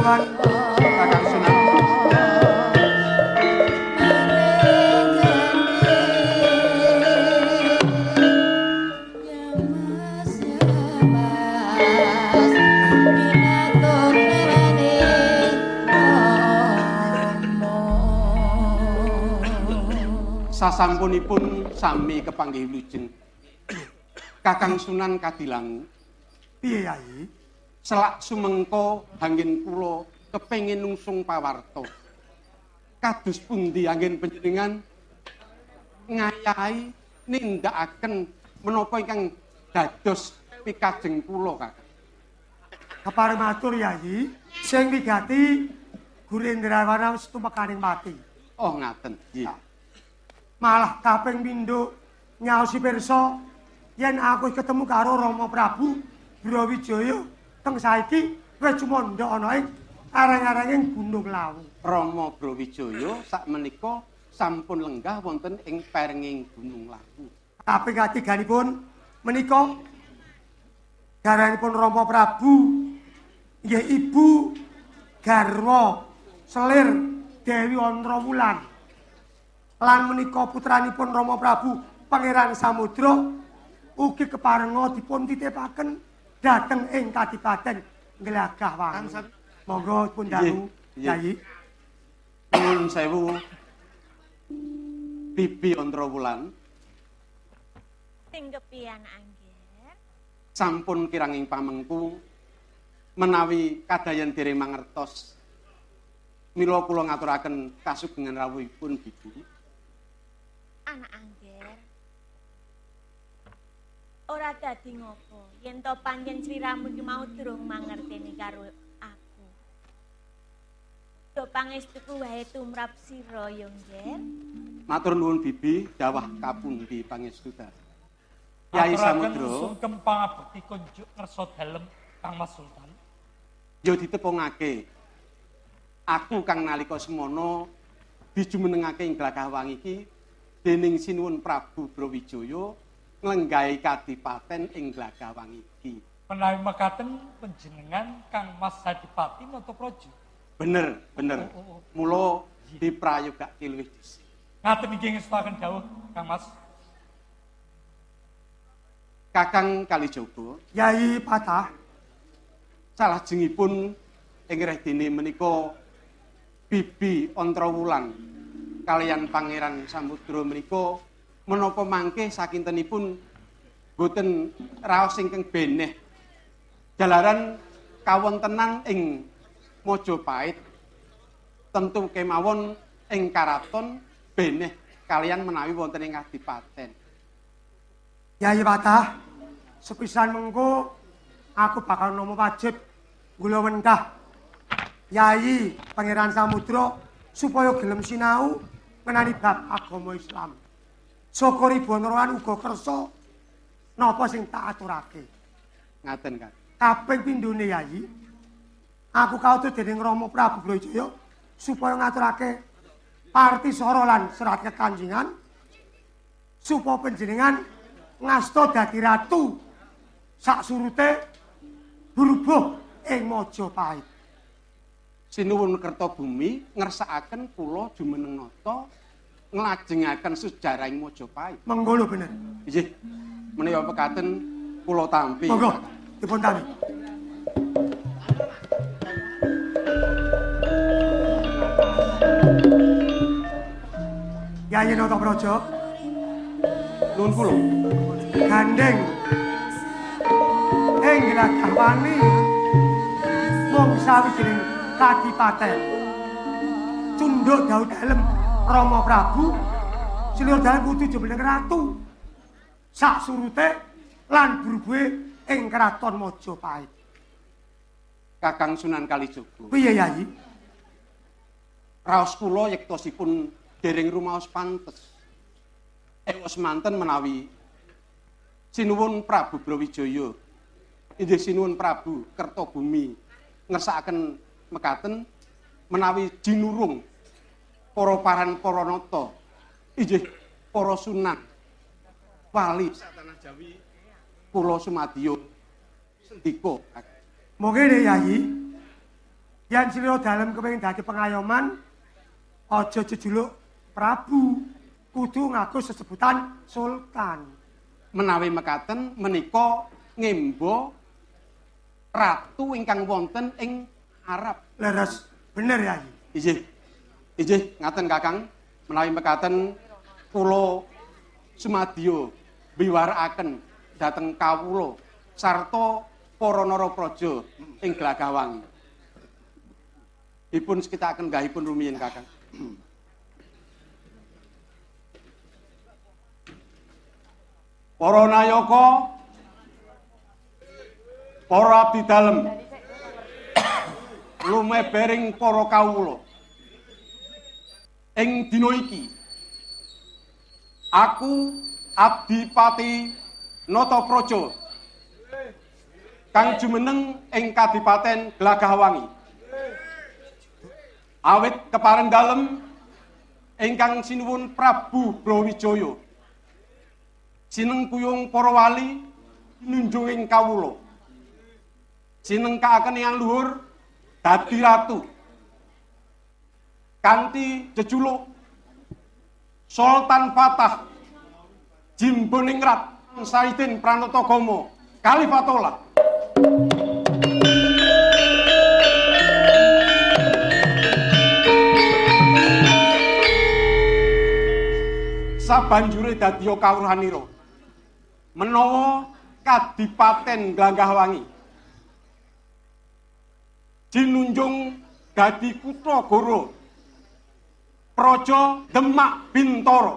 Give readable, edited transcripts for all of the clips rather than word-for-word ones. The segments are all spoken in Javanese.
Tuhan. Kakang Sunan. Sasampunipun sami kepanggih wilujeng Kakang Sunan Kadilangu. Piye Yai? Selak sumengko anggen kula kepengin nungsung pawarta. Kados pundi anggen panjenengan ngayahi nindakaken menapa ingkang dados pikajeng kula, Kakang? Kepareng matur Yai, sing wigati Gurendrawana wis tumekaning mati. Oh ngaten. Nggih. Malah kaping pindho nyaosi pirsa yen aku ketemu karo Rama Prabu Brawijaya teng saiki wis cumandha ana ing areng-arenging Gunung Lawu. Rama Brawijaya sakmenika sampun lenggah wonten ing perenging Gunung Lawu. Kaping katiganipun menika garanipun Rama Prabu nggih ibu garwa selir Dewi Ontrawulan. Lan menika putranipun Rama Prabu Pangeran Samudra ugi keparenga dipun titipaken dhateng ing Kadipaten Glagahwangi. Monggo pun dawuh Yai. Nuwun sewu. Bibi Ontrawulan. Sing kepian Angger? Sampun kiranging pamengku menawi kadayan dereng mangertos mila kula ngaturaken kasugengan rawuhipun Bibi. Anak Angger. Ora dadi ngopo yen to panjen sliramu iki mau durung mangerteni karo aku. Do pangestuku wae tumrap sira ya, Ngger. Matur nuwun Bibi, dawah kapundi pangestu dar. Kyai Samudra sungkem pangabekti kunjuk ngersa dalem Kang Mas Sultan. Ya ditepungake. Aku kang nalika semana dijumenengake ing Glagahwangi iki dening Sinuwun Prabu Brawijaya nglenggahi kadipaten ing Glagahwangi iki. Menawi mekaten panjenengan Kang Mas Hadipati Natapraja. Bener. Mula diprayogake luwih dhisik. Ngaten iki ngestaken dawuh Kang Mas. Kakang Kalijaga, Yai Patah, salajengipun inggih dene menika Bibi Ontrawulan kaliyan Pangeran Samudra menika menapa mangke sakintenipun boten raos ingkang beneh jalaran kawontenan ing Majapahit tentu kemawon ing karaton beneh kaliyan menawi wonten ing Kadipaten. Yai Patah, sepisan mengko aku bakal nomo wajib gula wendah Yai Pangeran Samudra supaya gelem sinau ngenani bab agama Islam. Saka Ribonarowan uga kersa napa sing tak aturake. Ngaten, Kang. Kaping pindhone Yai, aku kautus dening Rama Prabu Brawijaya supaya ngaturake partisara lan serat kekancingan supaya panjenengan ngasta dadi ratu sak surute burubuh ing Majapahit. Sinuwun Kertabumi ngersakaken kula jumeneng nata nglajengaken sejarah ing Majapahit. Monggo lho bener. Nggih. Menawi pekaten kula tampi. Monggo dipun tampi. Yai Natapraja, nuwun kula. gandeng ing Glagahwangi mung sawijining kadipaten. Cunduk dawuh dalem Rama Prabu Silih dalem kudu jumeneng ratu sak surute lan burubuhe ing kraton Majapahit. Kakang Sunan Kalijaga. Piye Yai? Raos kula yektosipun dereng rumaos pantes. Ewas manten menawi Sinuwun Prabu Brawijaya inggih Sinuwun Prabu Kertabumi ngersakaken mekaten menawi jinurung para paran para nata inggih para sunan wali satanah Jawi kula sumadyo sendika. Monggo Yai. Yen slira dalem kepengin dadi pengayoman, aja jejuluk Prabu, kudu ngaku sesebutan Sultan. Menawi mekaten menika ngembo ratu ingkang wonten ing Arab. Leres bener Yai. Inggih ngaten Kakang. Menawi mekaten kula sumadyo biwarakaken dhateng kawula sarta para narapraja ing Glagawangi. Dipun sekitaken gahipun rumiyin Kakang. Para nayaka, para abdi dalem, lumebering para kawula. Ing dina iki aku Adipati Natapraja kang jumeneng ing Kadipaten Glagahwangi. Awit kepareng dalem ingkang sinuwun Prabu Brawijaya sineng kuyung para wali nunjunging kawula. Sinengkaaken yang luhur dadi ratu. Kanthi jejuluk Sultan Fatah Jimboningrat Saidin Pranatagama Kalifatullah. Sabanjure dadiya kawruhanira menawa Kadipaten Glagahwangi jinunjung dadi kutha goro Praja Demak Bintara.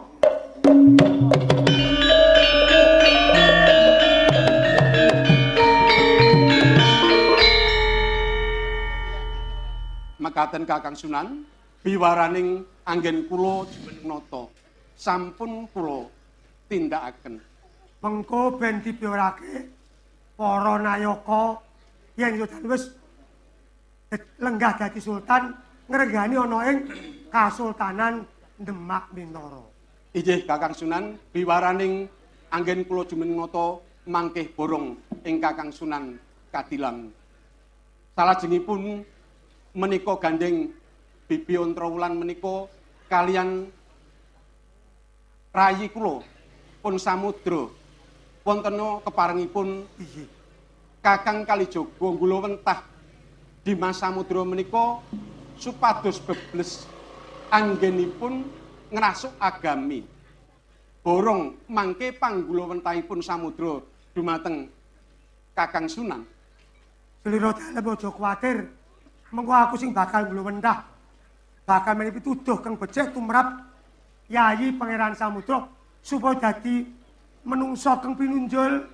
Mekaten Kakang Sunan, biwaraning anggen kula jumeneng nata sampun kula tindakaken. Mengko ben dibiwarake para nayaka yen wis lenggah dadi sultan ngrenggani ana ing Kasultanan Demak Bintara. Inggih Kakang Sunan, biwaraning anggen kula jumeneng nata mangkih borong ing Kakang Sunan Kadilang. Salajengipun menika gandeng Bibi Ontrawulan menika kalian rayi kula pun samudra wonten keparengipun Kakang Kalijaga Gulawentah Dimas Samudra menika supados bebles anggenipun ngrasuk agami. Borong mangke panggulawentahipun samudra dumateng Kakang Sunan. Slira dalem aja kuwatir. Mengko aku sing bakal nglawentah. Bakal menehi pituduh kang becik tumrap Yayi Pangeran Samudra supaya dadi menungso kang pinunjul,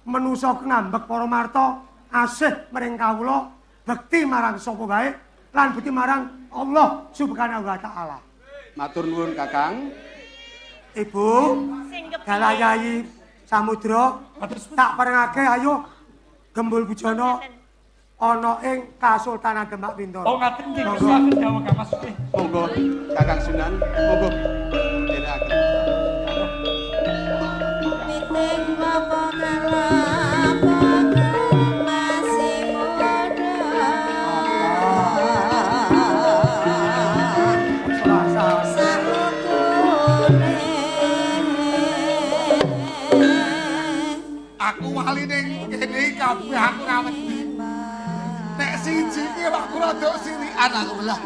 menungso kang ngambek para marta, asih maring kawula, bekti marang sapa wae lan bekti marang Allah Subhanahu wa taala. Matur nuwun Kakang. Ibu, Sing kepiye? Dalayayi Samudra tak parengake ayo Gembul Bujana ana ing Kasultanan Demak Bintara. Oh ngaten nggih kesuwen dawuh Kang Mas. Monggo Kakang Sunan, monggo ndherekaken. Piting apa kalapa masih muda. Aku wali ning kene kabeh aku ra wedi. Nek siji iki aku rada sirikan aku lah.